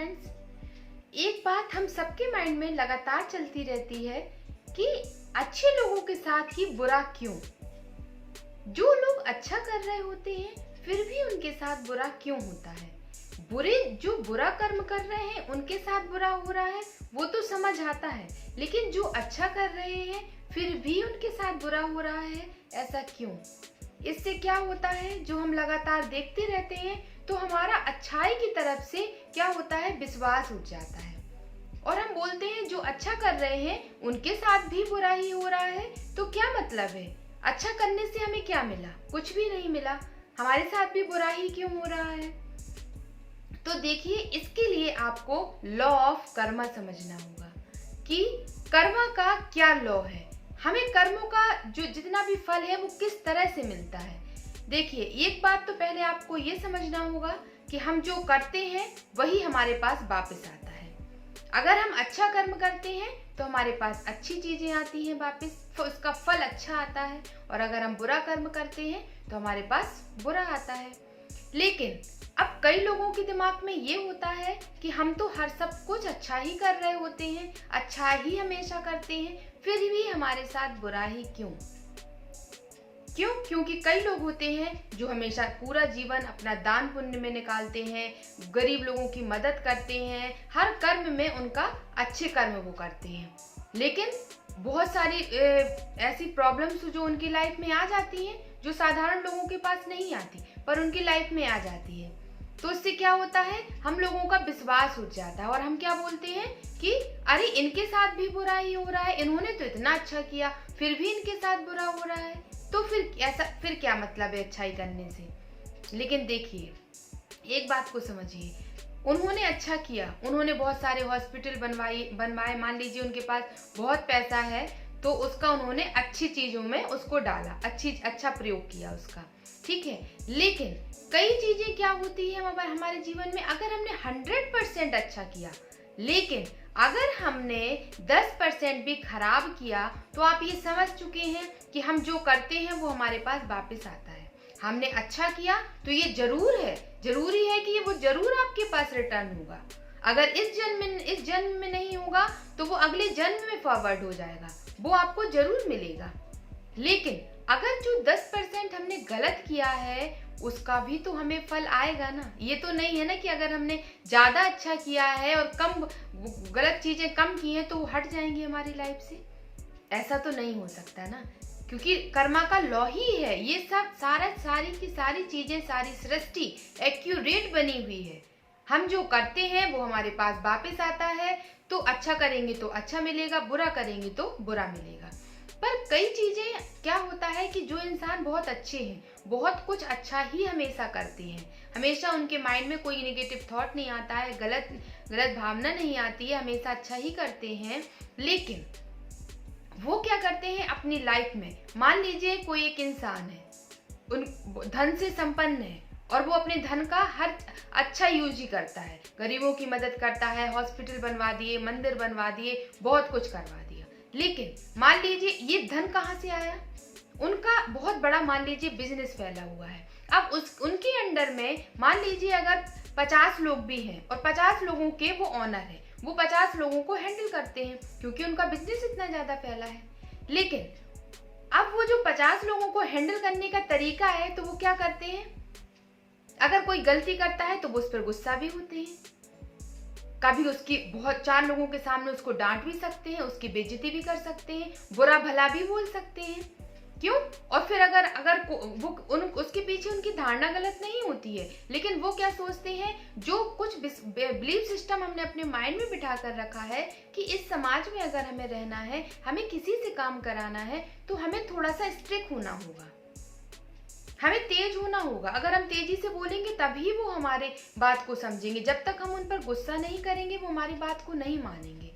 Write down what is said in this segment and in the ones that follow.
Friends, एक बात हम सबके माइंड में लगातार चलती रहती है कि अच्छे लोगों के साथ ही बुरा क्यों। जो लोग अच्छा कर रहे होते हैं फिर भी उनके साथ बुरा क्यों होता है। जो बुरा कर्म कर रहे हैं उनके साथ बुरा हो रहा है वो तो समझ आता है, लेकिन जो अच्छा कर रहे हैं फिर भी उनके साथ बुरा हो रहा है, ऐसा क्यों। इससे क्या होता है, जो हम लगातार देखते रहते हैं तो हमारा अच्छाई की तरफ से क्या होता है, विश्वास उठ जाता है और हम बोलते हैं जो अच्छा कर रहे हैं उनके साथ भी बुरा ही हो रहा है। तो क्या मतलब है, अच्छा करने से हमें क्या मिला? कुछ भी नहीं मिला, हमारे साथ भी बुरा ही क्यों हो रहा है। तो देखिए, इसके लिए आपको लॉ ऑफ कर्मा समझना होगा कि कर्मा का क्या लॉ है, हमें कर्मों का जो जितना भी फल है वो किस तरह से मिलता है। देखिए, एक बात तो पहले आपको ये समझना होगा कि हम जो करते हैं वही हमारे पास वापस आता है। अगर हम अच्छा कर्म करते हैं तो हमारे पास अच्छी चीजें आती हैं वापस, तो उसका फल अच्छा आता है, और अगर हम बुरा कर्म करते हैं तो हमारे पास बुरा आता है। लेकिन अब कई लोगों के दिमाग में ये होता है कि हम तो हर सब कुछ अच्छा ही कर रहे होते हैं, अच्छा ही हमेशा करते हैं, फिर भी हमारे साथ बुरा ही क्यों। क्योंकि कई लोग होते हैं जो हमेशा पूरा जीवन अपना दान पुण्य में निकालते हैं, गरीब लोगों की मदद करते हैं, हर कर्म में उनका अच्छे कर्म वो करते हैं, लेकिन बहुत सारी ऐसी प्रॉब्लम्स जो उनकी लाइफ में आ जाती हैं जो साधारण लोगों के पास नहीं आती पर उनकी लाइफ में आ जाती है। तो इससे क्या होता है, हम लोगों का विश्वास उठ जाता है और हम क्या बोलते हैं कि अरे इनके साथ भी बुरा ही हो रहा है, इन्होंने तो इतना अच्छा किया फिर भी इनके साथ बुरा हो रहा है, तो फिर क्या मतलब है अच्छाई करने से। लेकिन देखिए, एक बात को समझिए, उन्होंने अच्छा किया, उन्होंने बहुत सारे हॉस्पिटल बनवाए, मान लीजिए उनके पास बहुत पैसा है तो उसका उन्होंने अच्छी चीजों में उसको डाला, अच्छा प्रयोग किया उसका, ठीक है। लेकिन कई चीजें क्या होती है हमारे जीवन में, अगर हमने 100% अच्छा किया लेकिन अगर हमने 10% भी खराब किया तो आप ये समझ चुके हैं कि हम जो करते हैं वो हमारे पास वापस आता है। हमने अच्छा किया तो ये जरूरी है कि वो जरूर आपके पास रिटर्न होगा। अगर इस जन्म में नहीं होगा तो वो अगले जन्म में फॉरवर्ड हो जाएगा, वो आपको जरूर मिलेगा। लेकिन अगर जो 10% हमने गलत किया है उसका भी तो हमें फल आएगा ना। ये तो नहीं है ना कि अगर हमने ज्यादा अच्छा किया है और कम गलत चीजें कम की हैं तो वो हट जाएंगी हमारी लाइफ से, ऐसा तो नहीं हो सकता ना, क्योंकि कर्मा का लॉ ही है। ये सब सारी की सारी चीजें, सारी सृष्टि एक्यूरेट बनी हुई है। हम जो करते हैं वो हमारे पास वापस आता है, तो अच्छा करेंगे तो अच्छा मिलेगा, बुरा करेंगे तो बुरा मिलेगा। पर कई चीजें क्या होता है कि जो इंसान बहुत अच्छे हैं, बहुत कुछ अच्छा ही हमेशा करते हैं, हमेशा उनके माइंड में कोई नेगेटिव थॉट नहीं आता है, गलत भावना नहीं आती है, हमेशा अच्छा ही करते हैं। लेकिन वो क्या करते हैं अपनी लाइफ में, मान लीजिए कोई एक इंसान है, उन धन से संपन्न है और वो अपने धन का हर अच्छा यूज ही करता है, गरीबों की मदद करता है, हॉस्पिटल बनवा दिए, मंदिर बनवा दिए, बहुत कुछ करवा दिया। लेकिन मान लीजिए ये धन कहाँ से आया, उनका बहुत बड़ा मान लीजिए बिजनेस फैला हुआ है। अब उनके अंडर में मान लीजिए अगर 50 लोग भी हैं और 50 लोगों के वो ऑनर है, वो 50 लोगों को हैंडल करते हैं क्योंकि उनका बिजनेस इतना ज्यादा फैला है। लेकिन अब वो जो 50 लोगों को हैंडल करने का तरीका है तो वो क्या करते हैं, अगर कोई गलती करता है तो वो उस पर गुस्सा भी होते हैं, कभी उसकी बहुत 4 लोगों के सामने उसको डांट भी सकते हैं, उसकी बेइज्जती भी कर सकते हैं, बुरा भला भी बोल सकते हैं। क्यों? और फिर अगर उसके पीछे उनकी धारणा गलत नहीं होती है, लेकिन वो क्या सोचते हैं, जो कुछ बिलीफ सिस्टम हमने अपने माइंड में बिठा कर रखा है कि इस समाज में अगर हमें रहना है, हमें किसी से काम कराना है तो हमें थोड़ा सा स्ट्रिक्ट होना होगा, हमें तेज होना होगा। अगर हम तेजी से बोलेंगे तभी वो हमारे बात को समझेंगे, जब तक हम उन पर गुस्सा नहीं करेंगे वो हमारी बात को नहीं मानेंगे।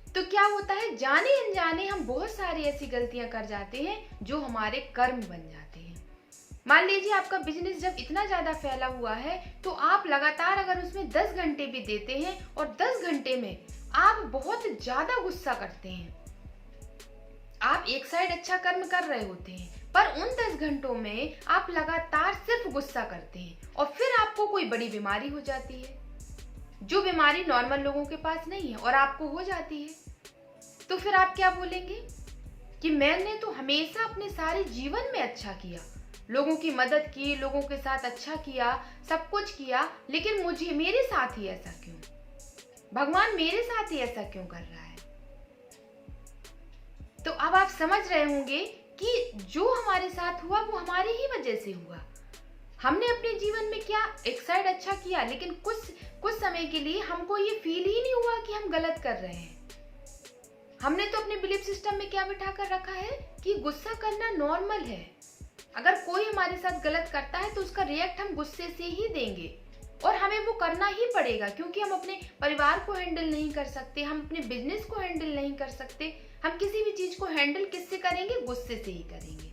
तो क्या होता है, जाने अनजाने हम बहुत सारी ऐसी गलतियां कर जाते हैं जो हमारे कर्म बन जाते हैं। मान लीजिए आपका बिजनेस जब इतना ज्यादा फैला हुआ है तो आप लगातार अगर उसमें 10 घंटे भी देते हैं और 10 घंटे में आप बहुत ज्यादा गुस्सा करते हैं, आप एक साइड अच्छा कर्म कर रहे होते हैं पर उन 10 घंटों में आप लगातार सिर्फ गुस्सा करते हैं और फिर आपको कोई बड़ी बीमारी हो जाती है। जो बीमारी नॉर्मल लोगों के पास नहीं है और आपको हो जाती है, तो फिर आप क्या बोलेंगे कि मैंने तो हमेशा अपने सारे जीवन में अच्छा किया, लोगों की मदद की, लोगों के साथ अच्छा किया, सब कुछ किया, लेकिन मुझे मेरे साथ ही ऐसा क्यों? भगवान मेरे साथ ही ऐसा क्यों कर रहा है? तो अब आप समझ रहे होंगे कि जो हमारे साथ हुआ वो हमारी ही वजह से हुआ। हमने अपने जीवन में क्या एक साइड अच्छा किया, लेकिन कुछ समय के लिए हमको ये फील ही नहीं हुआ कि हम गलत कर रहे हैं। हमने तो अपने बिलीफ सिस्टम में क्या बिठा कर रखा है कि गुस्सा करना नॉर्मल है। अगर कोई हमारे साथ गलत करता है तो उसका रिएक्ट हम गुस्से से ही देंगे और हमें वो करना ही पड़ेगा, क्योंकि हम अपने परिवार को हैंडल नहीं कर सकते, हम अपने बिजनेस को हैंडल नहीं कर सकते। हम किसी भी चीज को हैंडल किससे करेंगे? गुस्से से ही करेंगे,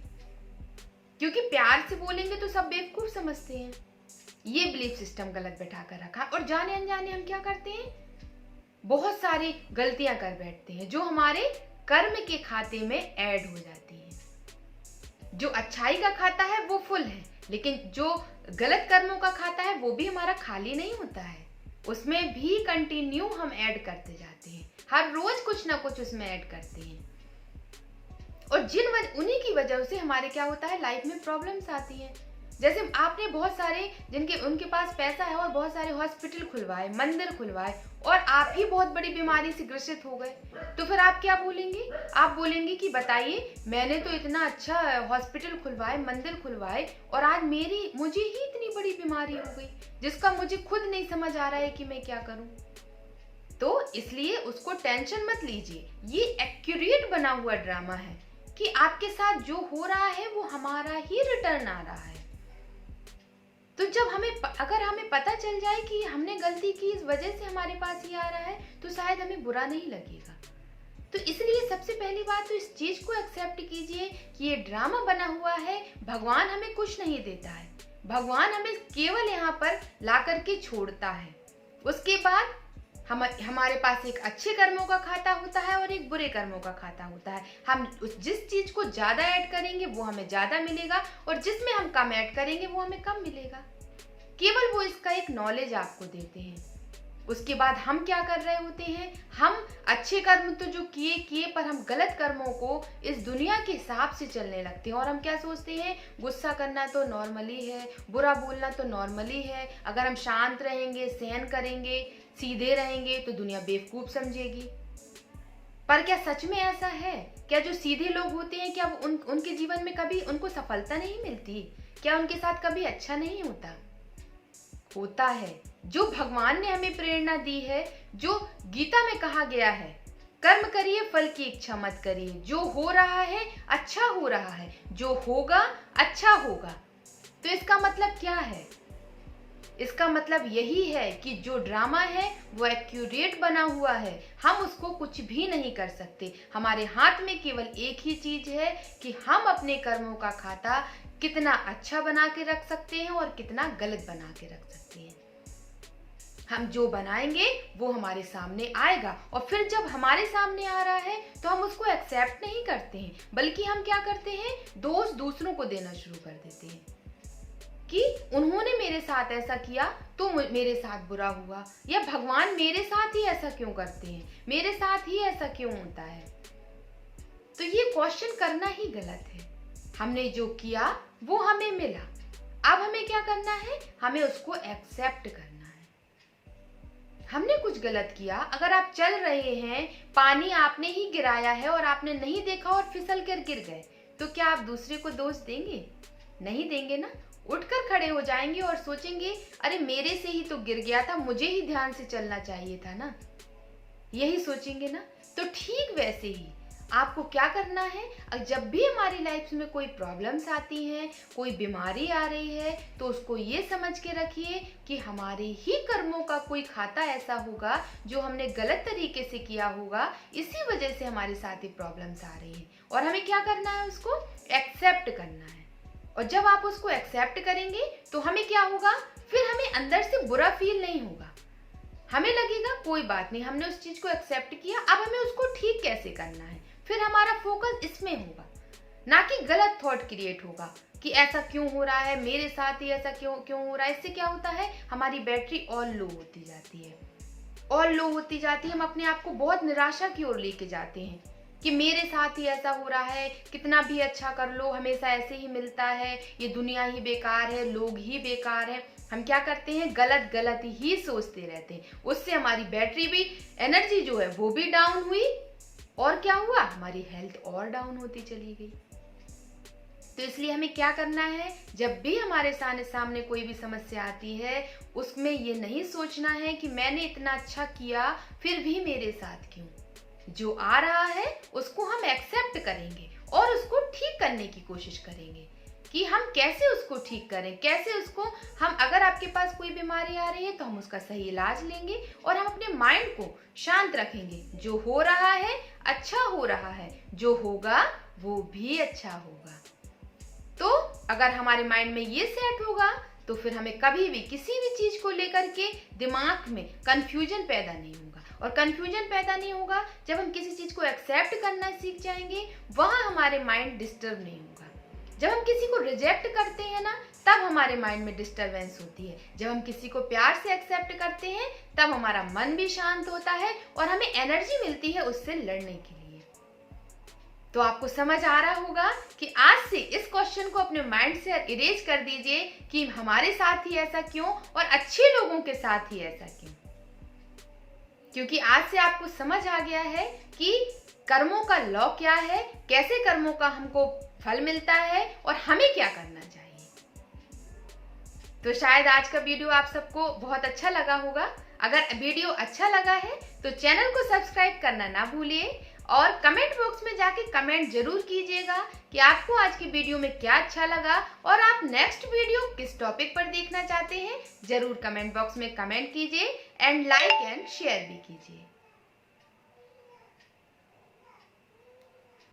क्योंकि प्यार से बोलेंगे तो सब बेवकूफ समझते हैं। ये बिलीफ सिस्टम गलत बैठा कर रखा और जाने अनजाने हम क्या करते हैं, बहुत सारी गलतियां कर बैठते हैं जो हमारे कर्म के खाते में ऐड हो जाती है। जो अच्छाई का खाता है वो फुल है, लेकिन जो गलत कर्मों का खाता है वो भी हमारा खाली नहीं होता है, उसमें भी कंटिन्यू हम ऐड करते जाते हैं। हर रोज कुछ ना कुछ उसमें ऐड करते हैं और उन्हीं की वजह से हमारे क्या होता है, लाइफ में प्रॉब्लम्स आती हैं। जैसे आपने बहुत सारे उनके पास पैसा है और बहुत सारे हॉस्पिटल खुलवाए, मंदिर खुलवाए, और आप ही बहुत बड़ी बीमारी से ग्रसित हो गए, तो फिर आप क्या बोलेंगे? आप बोलेंगे कि बताइए, मैंने तो इतना अच्छा हॉस्पिटल खुलवाए, मंदिर खुलवाए, और आज मुझे ही इतनी बड़ी बीमारी हो गई जिसका मुझे खुद नहीं समझ आ रहा है कि मैं क्या करूं। तो इसलिए उसको टेंशन मत लीजिए, ये एक्यूरेट बना हुआ ड्रामा है कि आपके साथ जो हो रहा है वो हमारा ही रिटर्न आ रहा है। तो जब अगर हमें पता चल जाए कि हमने गलती की, इस वजह से हमारे पास ये आ रहा है, तो शायद हमें बुरा नहीं लगेगा। तो इसलिए सबसे पहली बात तो इस चीज को एक्सेप्ट कीजिए कि ये ड्रामा बना हुआ है। भगवान हमें कुछ नहीं देता है, भगवान हमें केवल यहाँ पर ला करके छोड़ता है। उसके बाद हमारे पास एक अच्छे कर्मों का खाता होता है और एक बुरे कर्मों का खाता होता है। हम जिस चीज को ज्यादा ऐड करेंगे वो हमें ज्यादा मिलेगा, और जिसमें हम कम ऐड करेंगे वो हमें कम मिलेगा। केवल वो इसका एक नॉलेज आपको देते हैं। उसके बाद हम क्या कर रहे होते हैं, हम अच्छे कर्म तो जो किए पर हम गलत कर्मों को इस दुनिया के हिसाब से चलने लगते हैं, और हम क्या सोचते हैं, गुस्सा करना तो नॉर्मली है, बुरा बोलना तो नॉर्मली है, अगर हम शांत रहेंगे, सहन करेंगे, सीधे रहेंगे तो दुनिया बेवकूफ समझेगी। पर क्या सच में ऐसा है? क्या जो सीधे लोग होते हैं, क्या उनके जीवन में कभी उनको सफलता नहीं मिलती? क्या उनके साथ कभी अच्छा नहीं होता? होता है। जो भगवान ने हमें प्रेरणा दी है, जो गीता में कहा गया है, कर्म करिए फल की इच्छा मत करिए, जो हो रहा है अच्छा हो रहा है, जो होगा अच्छा होगा। तो इसका मतलब क्या है? इसका मतलब यही है कि जो ड्रामा है वो एक्यूरेट बना हुआ है, हम उसको कुछ भी नहीं कर सकते। हमारे हाथ में केवल एक ही चीज है कि हम अपने कर्मों का खाता कितना अच्छा बना के रख सकते हैं और कितना गलत बना के रख सकते हैं। हम जो बनाएंगे वो हमारे सामने आएगा, और फिर जब हमारे सामने आ रहा है तो हम उसको एक्सेप्ट नहीं करते हैं, बल्कि हम क्या करते हैं, दोष दूसरों को देना शुरू कर देते हैं कि उन्होंने मेरे साथ ऐसा किया तो मेरे साथ बुरा हुआ, या भगवान मेरे साथ ही ऐसा क्यों करते हैं, मेरे साथ ही ऐसा क्यों होता है। तो ये क्वेश्चन करना ही गलत है। हमने जो किया वो हमें मिला, अब हमें क्या करना है, हमें उसको एक्सेप्ट करना है। हमने कुछ गलत किया, अगर आप चल रहे हैं, पानी आपने ही गिराया है और आपने नहीं देखा और फिसल कर गिर गए, तो क्या आप दूसरे को दोष देंगे? नहीं देंगे ना। उठकर खड़े हो जाएंगे और सोचेंगे, अरे मेरे से ही तो गिर गया था, मुझे ही ध्यान से चलना चाहिए था ना, यही सोचेंगे ना। तो ठीक वैसे ही आपको क्या करना है, जब भी हमारी लाइफ में कोई प्रॉब्लम्स आती हैं, कोई बीमारी आ रही है, तो उसको ये समझ के रखिए कि हमारे ही कर्मों का कोई खाता ऐसा होगा जो हमने गलत तरीके से किया होगा, इसी वजह से हमारे साथ ही प्रॉब्लम्स आ रही हैं, और हमें क्या करना है, उसको एक्सेप्ट करना है। और जब आप उसको एक्सेप्ट करेंगे तो हमें क्या होगा, फिर हमें अंदर से बुरा फील नहीं होगा, हमें लगेगा कोई बात नहीं, हमने उस चीज को एक्सेप्ट किया, अब हमें उसको ठीक कैसे करना है। फिर हमारा फोकस इसमें होगा, ना कि गलत थॉट क्रिएट होगा कि ऐसा क्यों हो रहा है, मेरे साथ ही ऐसा क्यों हो रहा है। इससे क्या होता है, हमारी बैटरी और लो होती जाती है, और लो होती जाती है, हम अपने आप को बहुत निराशा की ओर लेके जाते हैं कि मेरे साथ ही ऐसा हो रहा है, कितना भी अच्छा कर लो हमेशा ऐसे ही मिलता है, ये दुनिया ही बेकार है, लोग ही बेकार है। हम क्या करते हैं, गलत गलत ही सोचते रहते हैं। उससे हमारी बैटरी भी, एनर्जी जो है वो भी डाउन हुई, और क्या हुआ, हमारी हेल्थ और डाउन होती चली गई। तो इसलिए हमें क्या करना है, जब भी हमारे सामने कोई भी समस्या आती है, उसमें ये नहीं सोचना है कि मैंने इतना अच्छा किया फिर भी मेरे साथ क्यों। जो आ रहा है उसको हम एक्सेप्ट करेंगे और उसको ठीक करने की कोशिश करेंगे कि हम कैसे उसको ठीक करें, कैसे उसको हम, अगर आपके पास कोई बीमारी आ रही है तो हम उसका सही इलाज लेंगे और हम अपने माइंड को शांत रखेंगे। जो हो रहा है अच्छा हो रहा है, जो होगा वो भी अच्छा होगा। तो अगर हमारे माइंड में ये सेट होगा तो फिर हमें कभी भी किसी भी चीज को लेकर के दिमाग में कंफ्यूजन पैदा नहीं होगा। और कंफ्यूजन पैदा नहीं होगा जब हम किसी चीज को एक्सेप्ट करना सीख जाएंगे, वहां हमारे माइंड डिस्टर्ब नहीं होगा। जब हम किसी को रिजेक्ट करते हैं ना, तब हमारे माइंड में डिस्टरबेंस होती है। जब हम किसी को प्यार से एक्सेप्ट करते हैं तब हमारा मन भी शांत होता है और हमें एनर्जी मिलती है उससे लड़ने के लिए। तो आपको समझ आ रहा होगा कि आज से इस क्वेश्चन को अपने माइंड से इरेज कर दीजिए कि हमारे साथ ही ऐसा क्यों और अच्छे लोगों के साथ ही ऐसा क्यों। क्योंकि आज से आपको समझ आ गया है कि कर्मों का लॉ क्या है, कैसे कर्मों का हमको फल मिलता है और हमें क्या करना चाहिए। तो शायद आज का वीडियो आप सबको बहुत अच्छा लगा होगा। अगर वीडियो अच्छा लगा है तो चैनल को सब्सक्राइब करना ना भूलिए और कमेंट बॉक्स में जाके कमेंट जरूर कीजिएगा कि आपको आज की वीडियो में क्या अच्छा लगा और आप नेक्स्ट वीडियो किस टॉपिक पर देखना चाहते हैं। जरूर कमेंट बॉक्स में कमेंट कीजिए एंड लाइक एंड शेयर भी कीजिए।